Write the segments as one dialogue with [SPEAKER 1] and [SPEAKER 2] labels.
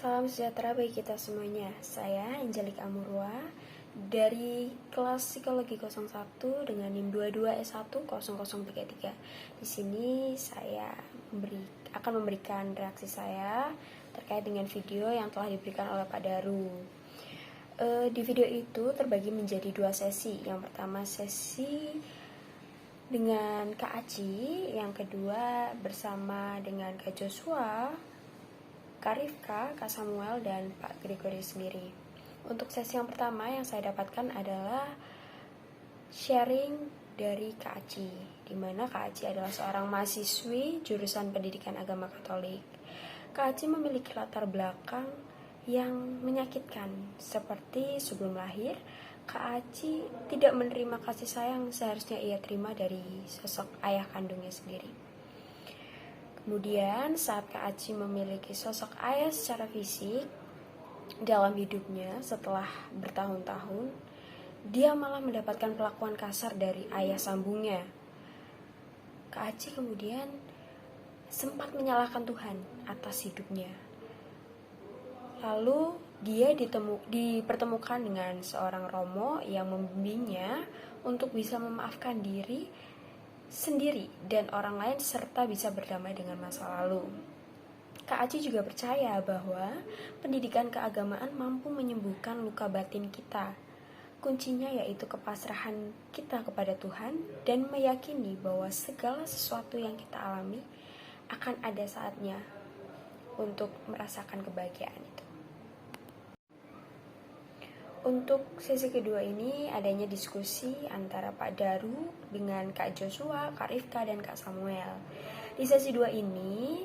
[SPEAKER 1] Salam sejahtera bagi kita semuanya. Saya Angelika Amurwa dari kelas Psikologi 01 dengan NIM 22S10033. Di sini saya akan memberikan reaksi saya terkait dengan video yang telah diberikan oleh Pak Daru. Di video itu terbagi menjadi dua sesi. Yang pertama sesi dengan Kak Aci, yang kedua bersama dengan Kak Joshua, Kak Rifka, Kak Samuel, dan Pak Gregory sendiri. Untuk sesi yang pertama yang saya dapatkan adalah sharing dari Kak Aci, di mana Kak Aci adalah seorang mahasiswi jurusan Pendidikan Agama Katolik. Kak Aci memiliki latar belakang yang menyakitkan, seperti sebelum lahir, Kak Aci tidak menerima kasih sayang seharusnya ia terima dari sosok ayah kandungnya sendiri. Kemudian saat Kak Aci memiliki sosok ayah secara fisik dalam hidupnya setelah bertahun-tahun, dia malah mendapatkan perlakuan kasar dari ayah sambungnya. Kak Aci kemudian sempat menyalahkan Tuhan atas hidupnya. Lalu dia dipertemukan dengan seorang romo yang membimbingnya untuk bisa memaafkan diri sendiri dan orang lain serta bisa berdamai dengan masa lalu. Kak Aci juga percaya bahwa pendidikan keagamaan mampu menyembuhkan luka batin kita. Kuncinya yaitu kepasrahan kita kepada Tuhan dan meyakini bahwa segala sesuatu yang kita alami akan ada saatnya untuk merasakan kebahagiaan itu. Untuk sesi kedua ini adanya diskusi antara Pak Daru dengan Kak Joshua, Kak Rifka, dan Kak Samuel. Di sesi 2 ini,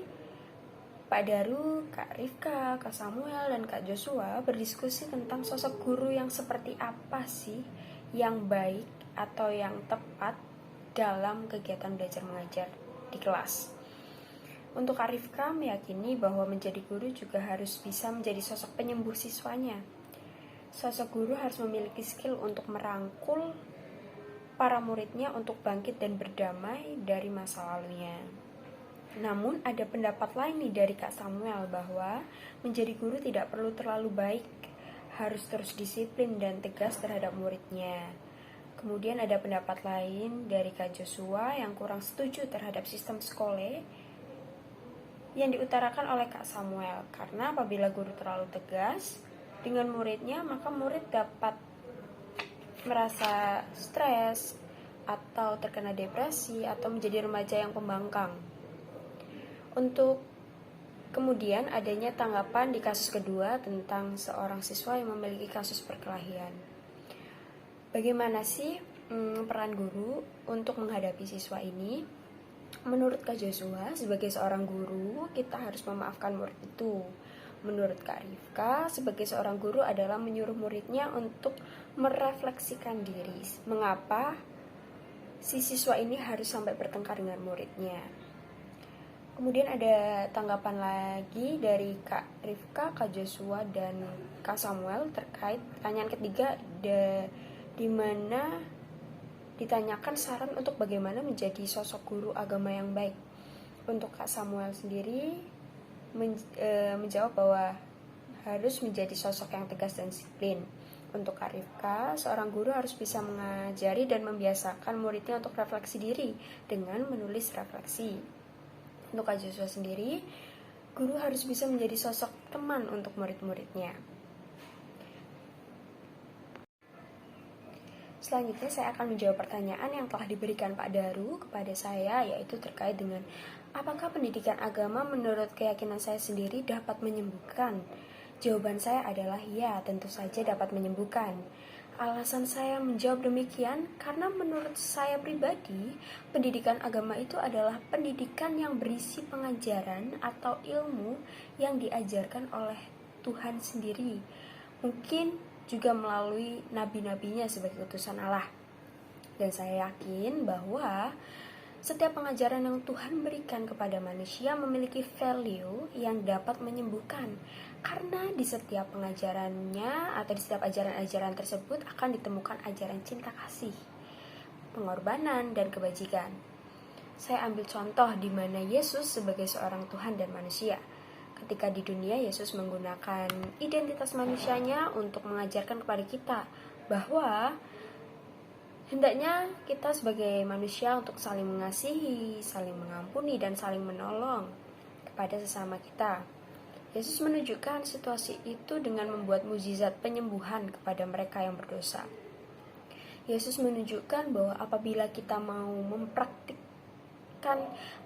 [SPEAKER 1] Pak Daru, Kak Rifka, Kak Samuel, dan Kak Joshua berdiskusi tentang sosok guru yang seperti apa sih yang baik atau yang tepat dalam kegiatan belajar mengajar di kelas. Untuk Kak Rifka meyakini bahwa menjadi guru juga harus bisa menjadi sosok penyembuh siswanya. Sosok guru harus memiliki skill untuk merangkul para muridnya untuk bangkit dan berdamai dari masa lalunya. Namun ada pendapat lain nih dari Kak Samuel bahwa menjadi guru tidak perlu terlalu baik, harus terus disiplin dan tegas terhadap muridnya. Kemudian ada pendapat lain dari Kak Joshua yang kurang setuju terhadap sistem sekolah yang diutarakan oleh Kak Samuel, karena apabila guru terlalu tegas dengan muridnya, maka murid dapat merasa stres atau terkena depresi atau menjadi remaja yang pembangkang. Untuk kemudian adanya tanggapan di kasus kedua tentang seorang siswa yang memiliki kasus perkelahian. Bagaimana sih peran guru untuk menghadapi siswa ini? Menurut Kak Joshua, sebagai seorang guru, kita harus memaafkan murid itu. Menurut Kak Rifka, sebagai seorang guru adalah menyuruh muridnya untuk merefleksikan diri. Mengapa si siswa ini harus sampai bertengkar dengan muridnya? Kemudian ada tanggapan lagi dari Kak Rifka, Kak Joshua, dan Kak Samuel terkait pertanyaan ketiga, di mana ditanyakan saran untuk bagaimana menjadi sosok guru agama yang baik. Untuk Kak Samuel sendiri menjawab bahwa harus menjadi sosok yang tegas dan disiplin. Untuk Kak Rifka, seorang guru harus bisa mengajari dan membiasakan muridnya untuk refleksi diri dengan menulis refleksi. Untuk Kak Joshua sendiri, guru harus bisa menjadi sosok teman untuk murid-muridnya. Selanjutnya saya akan menjawab pertanyaan yang telah diberikan Pak Daru kepada saya, yaitu terkait dengan apakah pendidikan agama menurut keyakinan saya sendiri dapat menyembuhkan? Jawaban saya adalah ya, tentu saja dapat menyembuhkan. Alasan saya menjawab demikian karena menurut saya pribadi, pendidikan agama itu adalah pendidikan yang berisi pengajaran atau ilmu yang diajarkan oleh Tuhan sendiri. Mungkin juga melalui nabi-nabinya sebagai utusan Allah. Dan saya yakin bahwa setiap pengajaran yang Tuhan berikan kepada manusia memiliki value yang dapat menyembuhkan. Karena di setiap pengajarannya atau di setiap ajaran-ajaran tersebut akan ditemukan ajaran cinta kasih, pengorbanan, dan kebajikan. Saya ambil contoh di mana Yesus sebagai seorang Tuhan dan manusia. Ketika di dunia, Yesus menggunakan identitas manusianya untuk mengajarkan kepada kita bahwa hendaknya kita sebagai manusia untuk saling mengasihi, saling mengampuni, dan saling menolong kepada sesama kita. Yesus menunjukkan situasi itu dengan membuat mukjizat penyembuhan kepada mereka yang berdosa. Yesus menunjukkan bahwa apabila kita mau mempraktikkan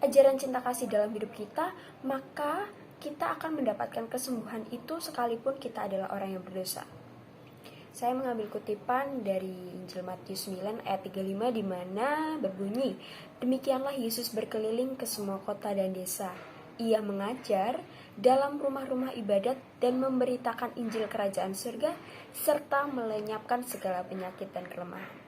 [SPEAKER 1] ajaran cinta kasih dalam hidup kita, maka kita akan mendapatkan kesembuhan itu sekalipun kita adalah orang yang berdosa. Saya mengambil kutipan dari Injil Matius 9 ayat 35 di mana berbunyi, "Demikianlah Yesus berkeliling ke semua kota dan desa. Ia mengajar dalam rumah-rumah ibadat dan memberitakan Injil Kerajaan Surga serta melenyapkan segala penyakit dan kelemahan."